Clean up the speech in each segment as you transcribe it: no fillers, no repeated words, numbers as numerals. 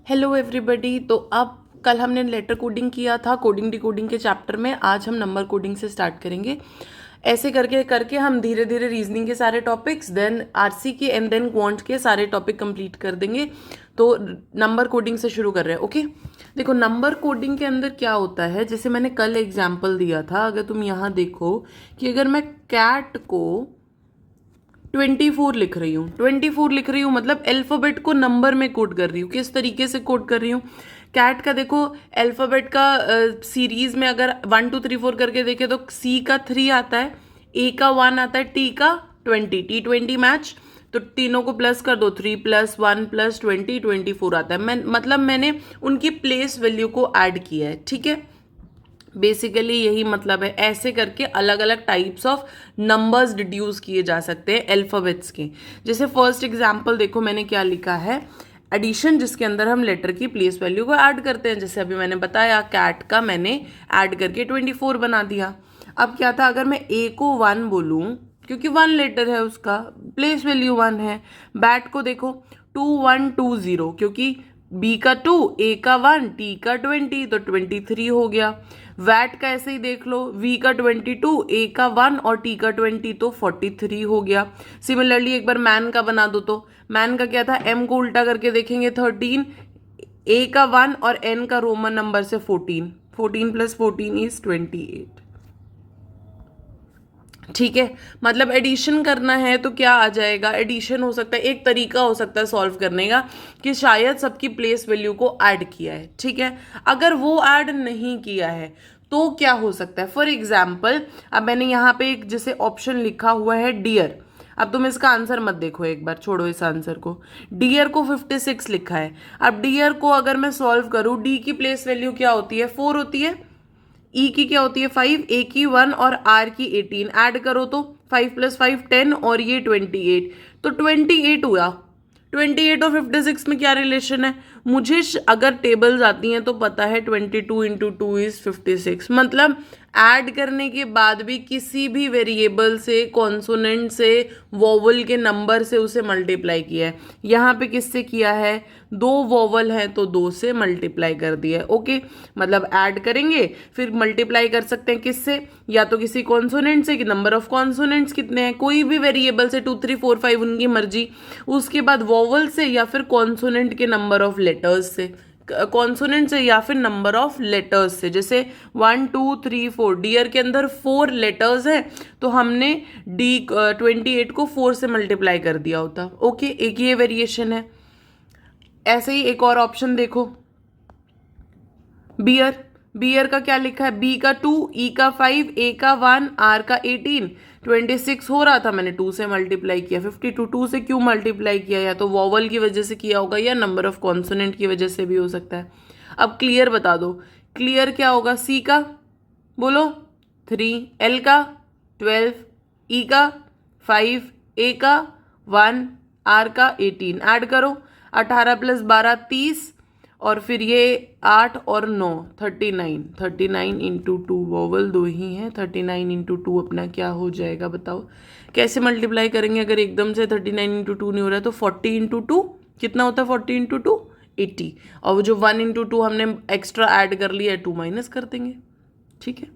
Hello everybody. तो अब कल हमने लेटर कोडिंग किया था कोडिंग डिकोडिंग के चैप्टर में। आज हम नंबर कोडिंग से स्टार्ट करेंगे। ऐसे करके करके हम धीरे धीरे रीजनिंग के सारे टॉपिक्स, देन आरसी के एंड देन क्वांट के सारे टॉपिक कंप्लीट कर देंगे। तो नंबर कोडिंग से शुरू कर रहे हैं। ओके, देखो नंबर कोडिंग के अंदर क्या होता है, जैसे मैंने कल एग्जाम्पल दिया था। अगर तुम यहाँ देखो कि अगर मैं कैट को 24 लिख रही हूँ मतलब अल्फाबेट को नंबर में कोड कर रही हूँ। किस तरीके से कोड कर रही हूँ? कैट का देखो अल्फाबेट का सीरीज में अगर 1 2 3 4 करके देखे तो सी का 3 आता है, ए का 1 आता है, टी का 20, T20 मैच। तो तीनों को प्लस कर दो, 3 + 1 + 20 24 आता है। मैंने उनकी प्लेस वैल्यू को ऐड किया है। ठीक है, बेसिकली यही मतलब है। ऐसे करके अलग अलग टाइप्स ऑफ नंबर्स डिड्यूस किए जा सकते हैं अल्फाबेट्स के। जैसे फर्स्ट एग्जांपल देखो मैंने क्या लिखा है, एडिशन, जिसके अंदर हम लेटर की प्लेस वैल्यू को ऐड करते हैं। जैसे अभी मैंने बताया कैट का मैंने ऐड करके 24 बना दिया। अब क्या था, अगर मैं ए को 1 बोलूं क्योंकि 1 लेटर है, उसका प्लेस वैल्यू 1 है। बैट को देखो 2 1 2 0, क्योंकि बी का 2, ए का 1, टी का 20, तो 23 हो गया। वैट का ऐसे ही देख लो, वी का 22, ए का 1 और टी का 20, तो 43 हो गया। सिमिलरली एक बार मैन का बना दो, तो मैन का क्या था, एम को उल्टा करके देखेंगे 13, ए का 1 और एन का रोमन नंबर से 14, 14 + 14 = 28। ठीक है, मतलब एडिशन करना है तो क्या आ जाएगा, एडिशन हो सकता है, एक तरीका हो सकता है सॉल्व करने का कि शायद सबकी प्लेस वैल्यू को ऐड किया है। ठीक है, अगर वो ऐड नहीं किया है तो क्या हो सकता है। फॉर एग्जाम्पल अब मैंने यहाँ पे एक जैसे ऑप्शन लिखा हुआ है डियर। अब तुम इसका आंसर मत देखो, एक बार छोड़ो इस आंसर को। डियर को 56 लिखा है। अब डियर को अगर मैं सॉल्व करूँ, डी की प्लेस वैल्यू क्या होती है, 4 होती है। ई की क्या होती है, 5, ए की 1 और आर की 18। ऐड करो तो 5 + 5 10 और ये 28, तो 28 हुआ। 28 और 56 में क्या रिलेशन है, मुझे अगर टेबल्स आती हैं तो पता है 22 × 2 = 56। मतलब ऐड करने के बाद भी किसी भी वेरिएबल से, कॉन्सोनेंट से, वोवल के नंबर से उसे मल्टीप्लाई किया है। यहाँ पे किससे किया है, 2 वोवल है तो 2 से मल्टीप्लाई कर दिया है। ओके, मतलब ऐड करेंगे फिर मल्टीप्लाई कर सकते हैं किससे, या तो किसी कॉन्सोनेंट से, कि नंबर ऑफ कॉन्सोनेंट्स कितने हैं, कोई भी वेरिएबल से 2 3 4 5 उनकी मर्जी। उसके बाद वोवल से या फिर कॉन्सोनेंट के नंबर ऑफ लेटर्स से, कॉन्सोनेंट से या फिर नंबर ऑफ लेटर्स से। जैसे 1 2 3 4, डियर के अंदर 4 लेटर्स हैं तो हमने डी 28 को 4 से मल्टीप्लाई कर दिया होता। ओके, एक ये वेरिएशन है। ऐसे ही एक और ऑप्शन देखो, बियर। बियर का क्या लिखा है, बी का 2, ई का 5, ए का 1, आर का 18, 26 हो रहा था, मैंने 2 से मल्टीप्लाई किया। 52 2 से क्यों मल्टीप्लाई किया, या तो वॉवल की वजह से किया होगा या नंबर ऑफ कॉन्सोनेंट की वजह से भी हो सकता है। अब क्लियर बता दो, क्लियर क्या होगा, सी का बोलो 3, एल का 12, ई का 5, ए का 1, आर का 18। ऐड करो 18 + 12 30, और फिर ये 8 और 9 39, 39 × 2, वोवल 2 ही है। 39 × 2 अपना क्या हो जाएगा बताओ, कैसे मल्टीप्लाई करेंगे अगर एकदम से 39 × 2 नहीं हो रहा है, तो 40 × 2 कितना होता है, 40 × 2 80, और वो जो 1 × 2 हमने एक्स्ट्रा ऐड कर लिया है 2 माइनस कर देंगे। ठीक है,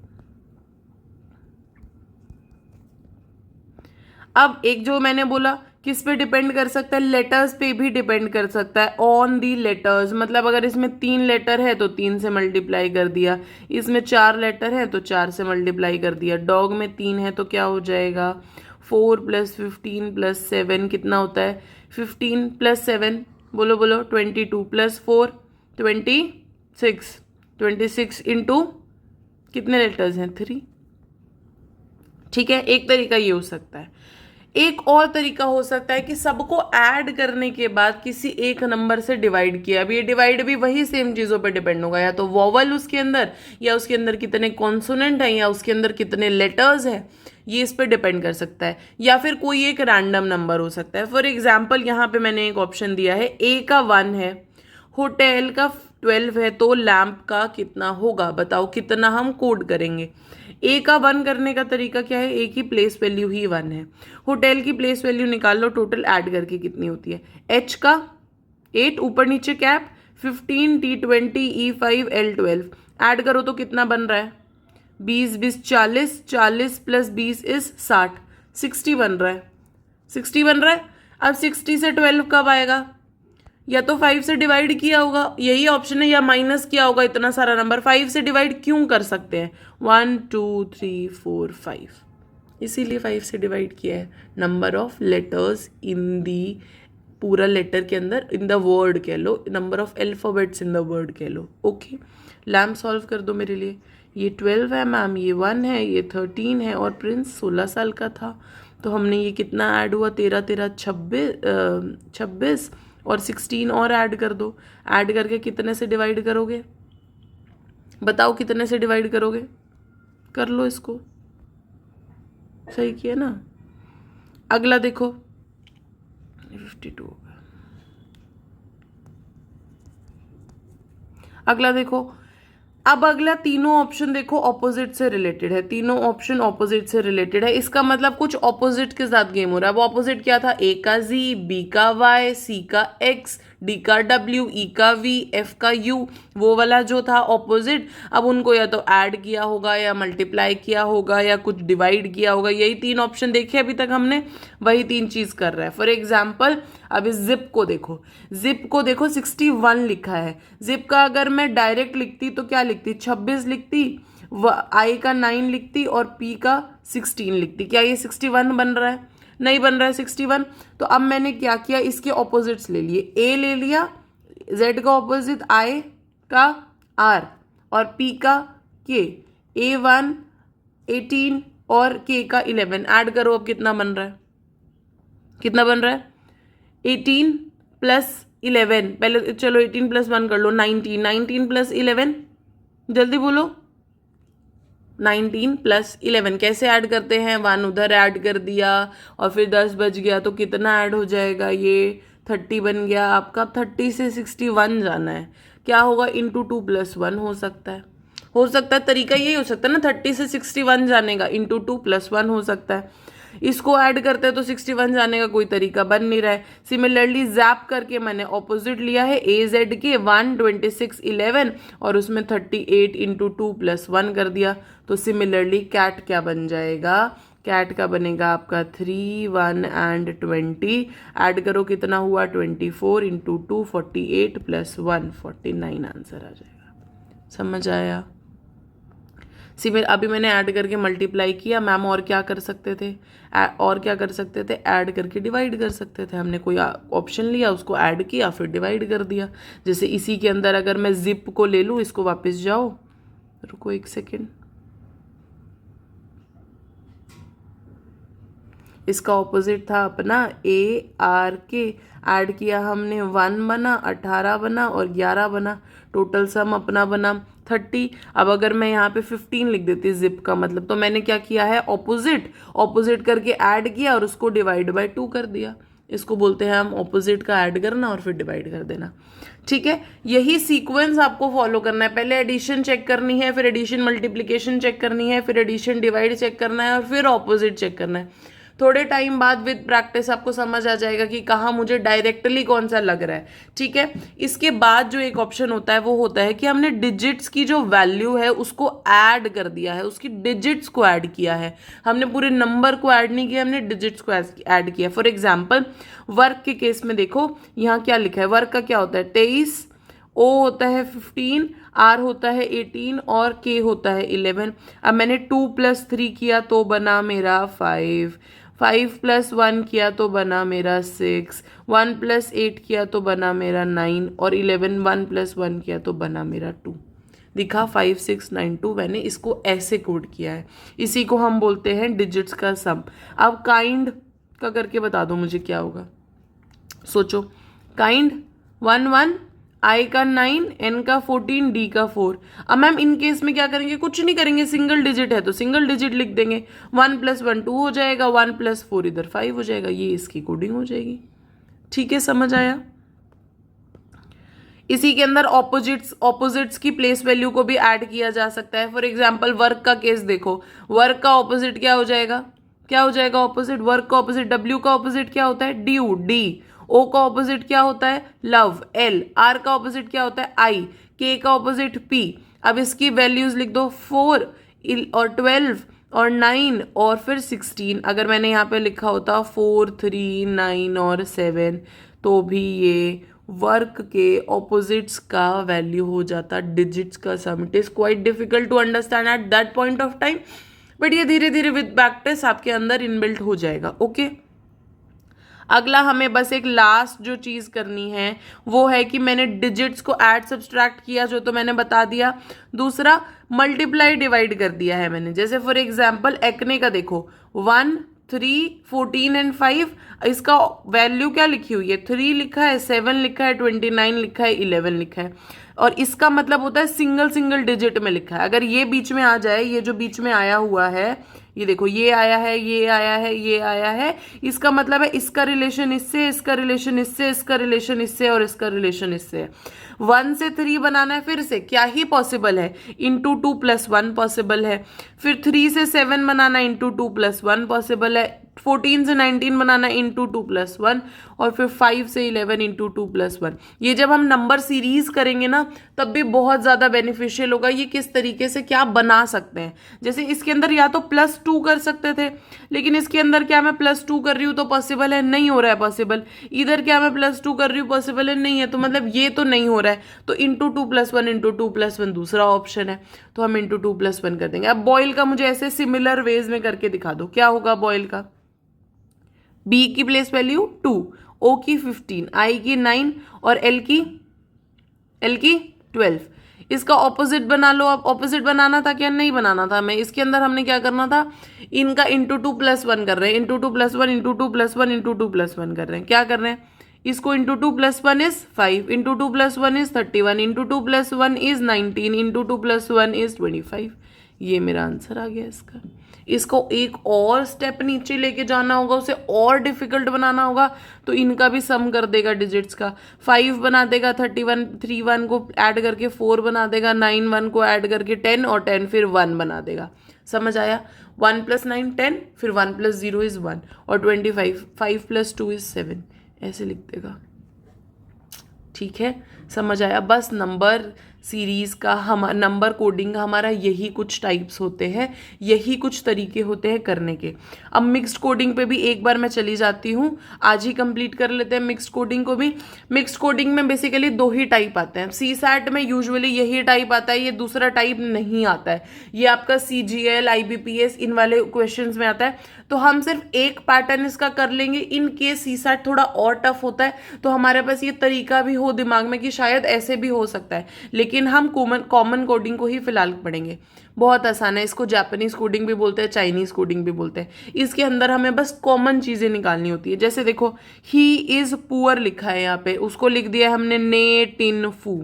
अब एक जो मैंने बोला किस पे डिपेंड कर सकता है, लेटर्स पे भी डिपेंड कर सकता है, ऑन दी लेटर्स। मतलब अगर इसमें 3 लेटर है तो 3 से मल्टीप्लाई कर दिया, इसमें 4 लेटर है तो 4 से मल्टीप्लाई कर दिया। डॉग में 3 है तो क्या हो जाएगा, 4 + 15 + 7 कितना होता है, 15 + 7 बोलो बोलो 22 + 4 26, 26 इंटू कितने लेटर्स हैं, 3। ठीक है, एक तरीका ये हो सकता है। एक और तरीका हो सकता है कि सबको ऐड करने के बाद किसी एक नंबर से डिवाइड किया। अब ये डिवाइड भी वही सेम चीज़ों पे डिपेंड होगा, या तो वोवल उसके अंदर, या उसके अंदर कितने कॉन्सोनेंट हैं, या उसके अंदर कितने लेटर्स हैं, ये इस पे डिपेंड कर सकता है। या फिर कोई एक रैंडम नंबर हो सकता है। फॉर एग्जाम्पल यहाँ पे मैंने एक ऑप्शन दिया है, ए का 1 है, होटल का 12 है, तो लैम्प का कितना होगा बताओ, कितना हम कोड करेंगे। ए का 1 करने का तरीका क्या है, ए की प्लेस वैल्यू ही 1 है, होटल की प्लेस वैल्यू निकाल लो, टोटल ऐड करके कितनी होती है, एच का 8 ऊपर नीचे cap, 15 T20 E5 L12 add करो तो कितना बन रहा है? 20 20 40, 40 प्लस 20 इज 60, 60 बन रहा है, 60 बन रहा है। अब 60 से 12 कब आएगा? या तो 5 से डिवाइड किया होगा, यही ऑप्शन है, या माइनस किया होगा इतना सारा नंबर। 5 से डिवाइड क्यों कर सकते हैं? 1 2 3 4 5, इसीलिए 5 से डिवाइड किया है। Number of letters in the, पूरा लेटर के अंदर, इन द वर्ड कह लो, number of alphabets in the word कह लो। ओके, लैम्प सॉल्व कर दो मेरे लिए। ये 12 है मैम, ये 1 है, ये 13 है, और प्रिंस 16 साल का था। तो हमने ये कितना ऐड हुआ? 13 13 26 और 16 और ऐड कर दो। ऐड करके कितने से डिवाइड करोगे? बताओ कितने से डिवाइड करोगे? कर लो इसको, सही किया ना। अगला देखो, 52 हो गया। अगला देखो, अब अगला तीनों ऑप्शन देखो ऑपोजिट से रिलेटेड है, तीनों ऑप्शन ऑपोजिट से रिलेटेड है। इसका मतलब कुछ ऑपोजिट के साथ गेम हो रहा है। अब ऑपोजिट क्या था? ए का जी, बी का वाई, सी का एक्स, डी का डब्ल्यू, ई का वी, एफ का यू, वो वाला जो था ऑपोजिट। अब उनको या तो ऐड किया होगा, या मल्टीप्लाई किया होगा, या कुछ डिवाइड किया होगा। यही तीन ऑप्शन देखे अभी तक हमने, वही तीन चीज कर रहा है। फॉर एग्जाम्पल अब इस जिप को देखो, जिप को देखो 61 लिखा है। जिप का अगर मैं डायरेक्ट लिखती तो क्या लिखती? 26 लिखती, आई का 9 लिखती, और पी का 16 लिखती। क्या ये 61 बन रहा है? नहीं बन रहा है 61। तो अब मैंने क्या किया, इसके ऑपोजिट्स ले लिए। ए ले लिया, जेड का ऑपोजिट आई का आर, और पी का के। A1 18 और के का 11 ऐड करो। अब कितना बन रहा है? कितना बन रहा है? 18 प्लस 11, पहले चलो 18 प्लस 1 कर लो, 19, 19 प्लस 11, जल्दी बोलो। 19 प्लस 11 कैसे ऐड करते हैं? 1 उधर ऐड कर दिया, और फिर 10 बच गया तो कितना ऐड हो जाएगा? ये 30 बन गया आपका। 30 से 61 जाना है, क्या होगा? इंटू 2 प्लस 1 हो सकता है, हो सकता है तरीका यही हो सकता है ना, 30 से 61 जाने का, इंटू 2 प्लस 1 हो सकता है। इसको ऐड करते हैं तो 61 जाने का कोई तरीका बन नहीं रहा है। सिमिलरली जैप करके मैंने ऑपोजिट लिया है, ए जेड के 1 26 11, और उसमें 38 इंटू 2 प्लस 1 कर दिया। तो सिमिलरली कैट क्या बन जाएगा? कैट का बनेगा आपका 3 1 एंड 20। ऐड करो कितना हुआ? 24 इंटू 2 48 प्लस 1 49 आंसर आ जाएगा। समझ आया? अभी मैंने ऐड करके मल्टीप्लाई किया। मैम और क्या कर सकते थे? और क्या कर सकते थे? ऐड करके डिवाइड कर सकते थे। हमने कोई ऑप्शन लिया, उसको ऐड किया, फिर डिवाइड कर दिया। जैसे इसी के अंदर अगर मैं जिप को ले लूँ, इसको वापस जाओ, रुको एक सेकेंड, इसका ऑपोजिट था अपना ए आर के, ऐड किया हमने, 1 बना, 18 बना, और 11 बना। टोटल सम अपना बना 30। अब अगर मैं यहाँ पे 15 लिख देती जिप का मतलब, तो मैंने क्या किया है? ऑपोजिट, ऑपोजिट करके ऐड किया और उसको डिवाइड बाय 2 कर दिया। इसको बोलते हैं हम ऑपोजिट का ऐड करना और फिर डिवाइड कर देना। ठीक है, यही सीक्वेंस आपको फॉलो करना है। पहले एडिशन चेक करनी है, फिर एडिशन मल्टीप्लीकेशन चेक करनी है, फिर एडिशन डिवाइड चेक करना है, और फिर ऑपोजिट चेक करना है। थोड़े टाइम बाद विद प्रैक्टिस आपको समझ आ जाएगा कि कहाँ मुझे डायरेक्टली कौन सा लग रहा है। ठीक है, इसके बाद जो एक ऑप्शन होता है वो होता है कि हमने डिजिट्स की जो वैल्यू है उसको ऐड कर दिया है, उसकी डिजिट्स को ऐड किया है। हमने पूरे नंबर को ऐड नहीं किया, हमने डिजिट्स को ऐड किया। फॉर एग्जाम्पल वर्क के केस में देखो, यहाँ क्या लिखा है? वर्क का क्या होता है? 23, ओ होता है 15, आर होता है 18, और के होता है 11। अब मैंने 2 प्लस 3 किया तो बना मेरा 5, 5 प्लस 1 किया तो बना मेरा 6, 1 प्लस 8 किया तो बना मेरा 9, और 11 1 प्लस 1 किया तो बना मेरा 2। दिखा? 5 6 9 2। मैंने इसको ऐसे कोड किया है। इसी को हम बोलते हैं डिजिट्स का सम। अब काइंड का करके बता दो मुझे क्या होगा। सोचो, काइंड 1 1, आई का 9, एन का 14, डी का 4। अब मैम इन केस में क्या करेंगे? कुछ नहीं करेंगे, सिंगल डिजिट है तो सिंगल डिजिट लिख देंगे। 1 प्लस 1 2 हो जाएगा, 1 प्लस 4 इधर 5 हो जाएगा। ये इसकी कोडिंग हो जाएगी। ठीक है, समझ आया? इसी के अंदर ऑपोजिट्स की प्लेस वैल्यू को भी ऐड किया जा सकता है। फॉर एग्जाम्पल वर्क का केस देखो, वर्क का ऑपोजिट क्या हो जाएगा? क्या हो जाएगा ऑपोजिट? वर्क का ऑपोजिट, डब्ल्यू का ऑपोजिट क्या होता है? Due, D. ओ का ऑपोजिट क्या होता है, लव, एल, आर का ऑपोजिट क्या होता है, आई, के का ऑपोजिट पी। अब इसकी वैल्यूज लिख दो, 4 और 12 और 9 और फिर 16। अगर मैंने यहाँ पे लिखा होता 4, 3, 9 और 7 तो भी ये वर्क के ऑपोजिट्स का वैल्यू हो जाता डिजिट्स का sum. It is quite difficult to understand at that point of time, but ये धीरे धीरे विद प्रैक्टिस आपके अंदर इनबिल्ट हो जाएगा। ओके, अगला हमें बस एक लास्ट जो चीज़ करनी है वो है कि मैंने डिजिट्स को ऐड सब्सट्रैक्ट किया, जो तो मैंने बता दिया। दूसरा, मल्टीप्लाई डिवाइड कर दिया है मैंने। जैसे फॉर एग्जांपल एक्ने का देखो, 1, 3, 14 एंड 5, इसका वैल्यू क्या लिखी हुई है, 3 लिखा है, 7 लिखा है, 29 लिखा है, 11 लिखा है। और इसका मतलब होता है सिंगल सिंगल डिजिट में लिखा है। अगर ये बीच में आ जाए, ये जो बीच में आया हुआ है, ये देखो, ये आया है, ये आया है, ये आया है, इसका मतलब है इसका रिलेशन इससे, इसका रिलेशन इससे, इसका रिलेशन इससे और इसका रिलेशन इससे है। 1 से 3 बनाना है, फिर से क्या ही पॉसिबल है, इंटू 2 + 1 पॉसिबल है। फिर 3 से 7 बनाना, इंटू 2 + 1 पॉसिबल है। 14 से 19 बनाना, इंटू 2 + 1। और फिर 5 से 11 इंटू 2 + 1। ये जब हम नंबर सीरीज करेंगे ना, तब भी बहुत ज़्यादा बेनिफिशियल होगा। ये किस तरीके से क्या बना सकते हैं, जैसे इसके अंदर या तो +2 कर सकते थे, लेकिन इसके अंदर क्या मैं +2 कर रही हूँ तो पॉसिबल है, नहीं हो रहा है पॉसिबल। इधर क्या मैं +2 कर रही हूँ, पॉसिबल है, नहीं है, तो मतलब ये तो नहीं हो रहा है। तो इंटू 2 + 1 इंटू 2 + 1 दूसरा ऑप्शन है, तो हम इंटू 2 + 1 कर देंगे। अब बॉयल का मुझे ऐसे सिमिलर वेज में करके दिखा दो, क्या होगा बॉयल का। बी की प्लेस वैल्यू 2, ओ की 15, आई की 9 और एल की 12। इसका ऑपोजिट बना लो। अब ऑपोजिट बनाना था क्या, नहीं बनाना था हमें। इसके अंदर हमने क्या करना था, इनका इंटू 2 + 1 कर रहे हैं, इंटू 2 + 1 इंटू 2 + 1 इंटू 2 + 1 कर रहे हैं। क्या कर रहे हैं, इसको into 2 + 1 is 5, into 2 + 1 is 31, into 2 + 1 is 19, into 2 + 1 is 25। ये मेरा आंसर आ गया इसका। इसको एक और स्टेप नीचे लेके जाना होगा, उसे और डिफिकल्ट बनाना होगा, तो इनका भी सम कर देगा डिजिट्स का। 5 बना देगा 31, 3 1 को ऐड करके 4 बना देगा, 9 1 को ऐड करके 10 और 10 फिर 1 बना देगा। समझ आया, 1 + 9 10, फिर 1 + 0 इज 1 और 25, 5 + 2 इज 7, ऐसे लिख देगा। ठीक है, समझ आया। बस नंबर सीरीज का नंबर कोडिंग का हमारा यही कुछ टाइप्स होते हैं, यही कुछ तरीके होते हैं करने के। अब मिक्स्ड कोडिंग पे भी एक बार मैं चली जाती हूँ, आज ही कंप्लीट कर लेते हैं मिक्स्ड कोडिंग को भी। मिक्स्ड कोडिंग में बेसिकली 2 ही टाइप आते हैं। CSAT में यूजुअली यही टाइप आता है, ये दूसरा टाइप नहीं आता है। ये आपका CGL, IBPS इन वाले क्वेश्चन में आता है। तो हम सिर्फ एक पैटर्न इसका कर लेंगे। इन केस CSAT थोड़ा और टफ होता है, तो हमारे पास ये तरीका भी हो दिमाग में कि शायद ऐसे भी हो सकता है, लेकिन हम कॉमन कोडिंग को ही फिलहाल पढ़ेंगे। बहुत आसान है, इसको जापानीज कोडिंग भी बोलते हैं, चाइनीज कोडिंग भी बोलते हैं। इसके अंदर हमें बस कॉमन चीजें निकालनी होती है। जैसे देखो, ही इज पुअर लिखा है यहाँ पे, उसको लिख दिया है हमने ने टिन फू।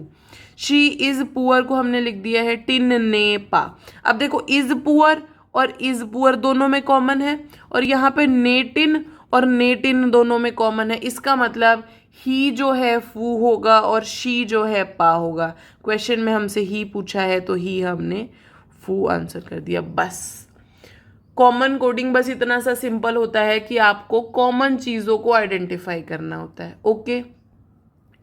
शी इज पुअर को हमने लिख दिया है टिन ने पा। अब देखो, इज पुअर और इज पुअर दोनों में कॉमन है, और यहाँ पे नेटिन और नेटिन दोनों में कॉमन है। इसका मतलब ही जो है फू होगा और शी जो है पा होगा। क्वेश्चन में हमसे ही पूछा है तो ही हमने फू आंसर कर दिया। बस कॉमन कोडिंग बस इतना सा सिंपल होता है कि आपको कॉमन चीज़ों को आइडेंटिफाई करना होता है। ओके,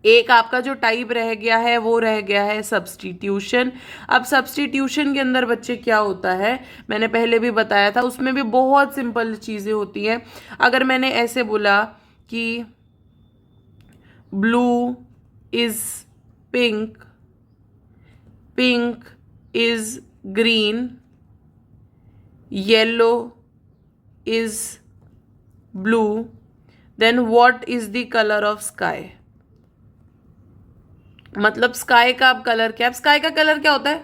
एक आपका जो टाइप रह गया है वो रह गया है सब्स्टिट्यूशन। अब सब्स्टिट्यूशन के अंदर बच्चे क्या होता है, मैंने पहले भी बताया था, उसमें भी बहुत सिंपल चीज़ें होती हैं। अगर मैंने ऐसे बोला कि blue is pink, pink is green, yellow is blue, then what is the colour of sky. मतलब स्काई का अब कलर क्या है, स्काई का कलर क्या होता है,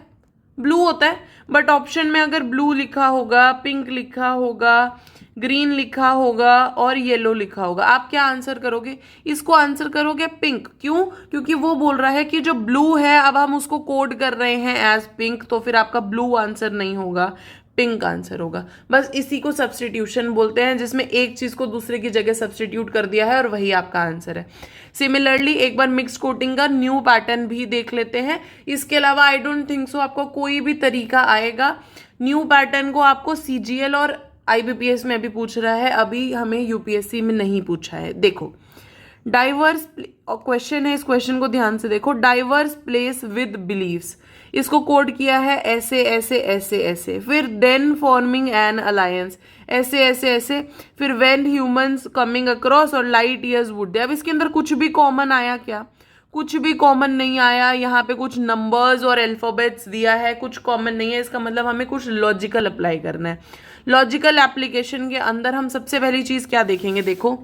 ब्लू होता है। बट ऑप्शन में अगर ब्लू लिखा होगा, पिंक लिखा होगा, ग्रीन लिखा होगा और येलो लिखा होगा, आप क्या आंसर करोगे, इसको आंसर करोगे पिंक। क्यों, क्योंकि वो बोल रहा है कि जो ब्लू है अब हम उसको कोड कर रहे हैं एज पिंक, तो फिर आपका ब्लू आंसर नहीं होगा, पिंक आंसर होगा। बस इसी को सब्स्टिट्यूशन बोलते हैं, जिसमें एक चीज को दूसरे की जगह सब्स्टिट्यूट कर दिया है और वही आपका आंसर है। सिमिलरली एक बार मिक्स कोडिंग का न्यू पैटर्न भी देख लेते हैं। इसके अलावा आई डोंट थिंक सो आपको कोई भी तरीका आएगा। न्यू पैटर्न को आपको CGL और IBPS में भी पूछ रहा है, अभी हमें UPSC में नहीं पूछा है। देखो, डाइवर्स क्वेश्चन है, इस क्वेश्चन को ध्यान से देखो। डाइवर्स प्लेस विद बिलीव्स, इसको कोड किया है ऐसे ऐसे ऐसे ऐसे, फिर देन फॉर्मिंग एन अलायंस ऐसे ऐसे ऐसे, फिर व्हेन ह्यूमंस कमिंग अक्रॉस और लाइट ईयर्स वुड दे। अब इसके अंदर कुछ भी कॉमन आया क्या? कुछ भी कॉमन नहीं आया। यहाँ पे कुछ नंबर्स और अल्फाबेट्स दिया है, कुछ कॉमन नहीं है। इसका मतलब हमें कुछ लॉजिकल अप्लाई करना है। लॉजिकल एप्लीकेशन के अंदर हम सबसे पहली चीज क्या देखेंगे, देखो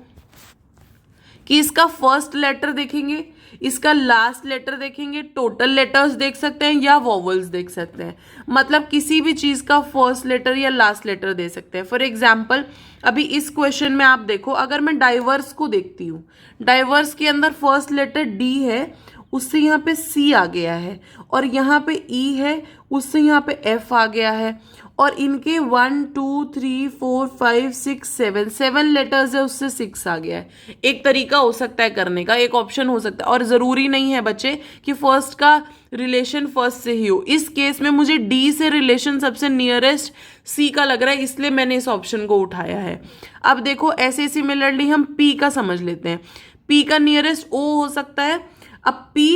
कि इसका फर्स्ट लेटर देखेंगे, इसका लास्ट लेटर देखेंगे, टोटल लेटर्स देख सकते हैं या वॉवल्स देख सकते हैं। मतलब किसी भी चीज का फर्स्ट लेटर या लास्ट लेटर दे सकते हैं। फॉर एग्जाम्पल अभी इस क्वेश्चन में आप देखो, अगर मैं डाइवर्स को देखती हूँ, डाइवर्स के अंदर फर्स्ट लेटर डी है, उससे यहाँ पे सी आ गया है, और यहाँ पे ई है, उससे यहाँ पे एफ आ गया है, और इनके 1 2 3 4 5 6 7 लेटर्स है, उससे 6 आ गया है। एक तरीका हो सकता है करने का, एक ऑप्शन हो सकता है, और ज़रूरी नहीं है बच्चे कि फर्स्ट का रिलेशन फर्स्ट से ही हो। इस केस में मुझे डी से रिलेशन सबसे नियरेस्ट सी का लग रहा है, इसलिए मैंने इस ऑप्शन को उठाया है। अब देखो ऐसे सिमिलरली हम पी का समझ लेते हैं। पी का नियरेस्ट ओ हो सकता है। अब पी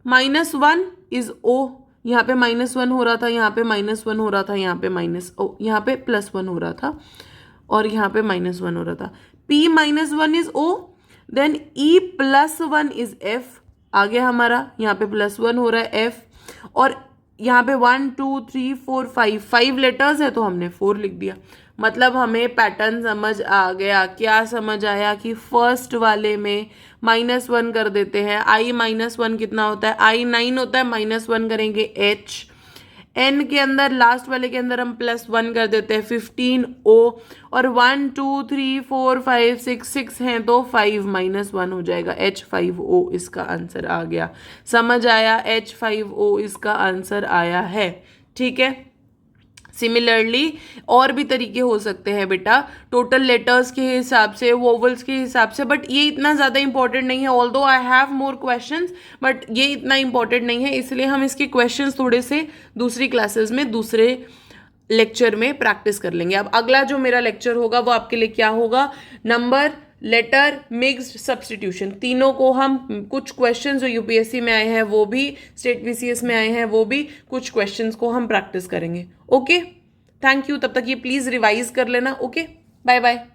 -1 इज ओ, यहाँ पे -1 हो रहा था, यहाँ पे -1 हो रहा था, यहाँ पे यहाँ पे +1 हो रहा था, और यहाँ पे -1 हो रहा था। P -1 is O, then E +1 is F आ गया हमारा, यहाँ पे +1 हो रहा है F, और यहाँ पे 1 2 3 4 5 लेटर्स है तो हमने 4 लिख दिया। मतलब हमें पैटर्न समझ आ गया। क्या समझ आया कि फर्स्ट वाले में -1 कर देते हैं। I -1 कितना होता है? I 9 होता है, -1 करेंगे H। N के अंदर लास्ट वाले के अंदर हम +1 कर देते हैं 15 O, और 1 2 3 4 5 6 हैं तो 5 -1 हो जाएगा। H5O इसका आंसर आ गया। समझ आया? H5O इसका आंसर आया है। ठीक है। सिमिलरली और भी तरीके हो सकते हैं बेटा, टोटल लेटर्स के हिसाब से, वोवल्स के हिसाब से, बट ये इतना ज़्यादा इंपॉर्टेंट नहीं है। Although I have more questions, but ये इतना इंपॉर्टेंट नहीं है, इसलिए हम इसके क्वेश्चंस थोड़े से दूसरी क्लासेस में, दूसरे लेक्चर में प्रैक्टिस कर लेंगे। अब अगला जो मेरा लेक्चर होगा वो आपके लिए क्या होगा? नंबर, लेटर, मिक्स्ड, सब्स्टिट्यूशन, तीनों को हम कुछ क्वेश्चंस जो यूपीएससी में आए हैं वो भी, स्टेट बीसीएस में आए हैं वो भी, कुछ क्वेश्चंस को हम प्रैक्टिस करेंगे। Okay, thank you. तब तक ये प्लीज रिवाइज कर लेना। Okay, bye bye.